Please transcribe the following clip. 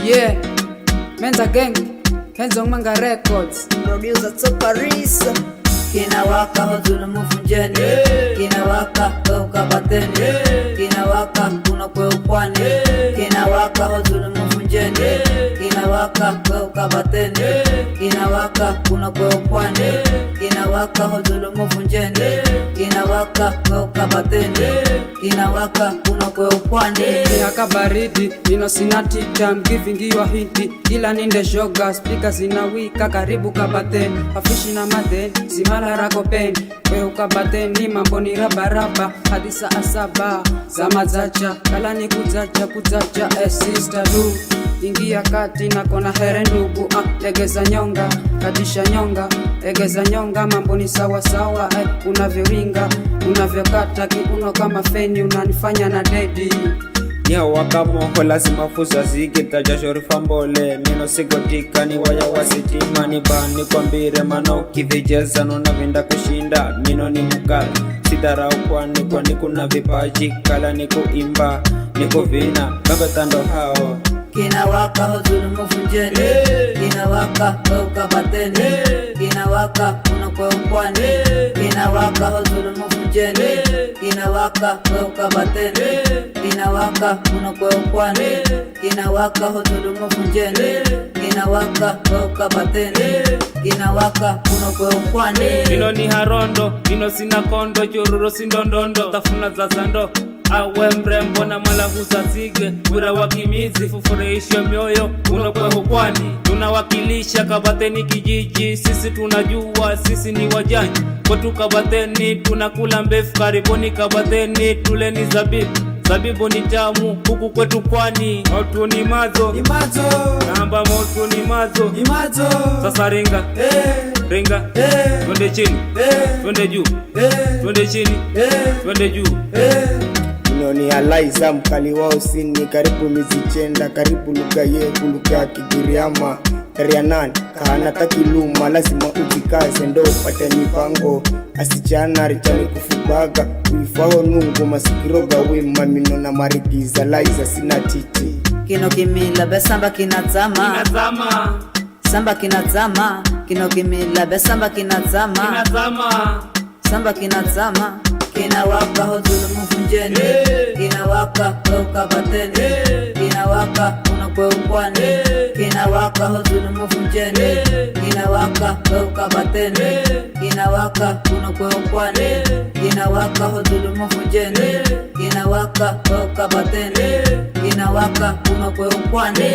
Yeah, Menza Gang, Kenzo Manga Records, producer to Paris. Kinawaka hozulu mufunjeni, kinawaka ukabateni, kinawaka kuna kwe upwani, kinawaka hozulu mufunjeni, kinawaka ukabateni, kinawaka kuna kwe upwani, kinawaka hozulu mufunjeni, kinawaka ukabateni, kinawaka kuna kwe upwani. Haka baridi, ino sinatita, I'm giving you a hint. Kila ninde shoga, speaker zinawika, karibu kabateni, afishi na madeni, simala rako peni. Kwe ukabateni, mambo ni rabaraba, hadi saa 7 za mazacha, kala ni kuzacha, sister du. Ingia kati na kona here ndugu, legeza nyonga, katisha nyonga, legeza nyonga, mambo ni sawa sawa, unavyoringa, unavyokata kiuno kama feni, unanifanya na dedi. Nyawaka moho lazima fuza zige tajasho rifambole, mino sigotika ni waya wasitima, ni bani kwa mbire mano kivijeza nuna vinda kushinda, mino ni mkala sitarau kwani kuna vipaji, kala ni kuimba ni kuvina kabatando hao. Kinawaka hozulu mufunjeni, kinawaka ukabateni, kinawaka kuna kwe upwani, kinawaka hozulu mufunjeni, kinawaka ukabateni, kinawaka kuna kwe upwani, kinawaka hozulu mufunjeni, kinawaka ukabateni, kinawaka kuna kwe upwani. Mino ni harondo, mino sina kondo, chururo sindondondo, tafuna za zando. Awe mrembo na malaguza zige, ura wakimizi fufureisha mioyo, unakwe hukwani. Tunawakilisha Kabateni kijiji, sisi tunajua, sisi ni wajani. Kwetu Kabateni, tunakula mbefu, karibuni Kabateni, tuleni zabibu. Zabibu ni tamu, huku kwetu pwani. Motu ni mazo, namba motu ni mazo. Sasa ringa, ringa, twende chini, twende juu, twende chini, twende juu. Ni alaiza mkali wao sini, karibu mizichenda, karibu lugha yetu, lugha Kigiriama Rianan kahana takiluma, lazima ujikaze ndo upate mipango, asichana richani kufubaga uifao nungu masikiroga wema, mino na marigiza laiza sina titi. Kino kimila besamba kinazama, samba kinazama, kino kimila besamba kinazama, samba kinazama. Kinawaka hozulu mufunjeni, kinawaka ukabateni, kinawaka kuna kwe upwani, kinawaka hozulu mufunjeni, kinawaka ukabateni, kinawaka kuna kwe upwani, kinawaka hozulu mufunjeni, kinawaka ukabateni, kinawaka kuna kwe upwani.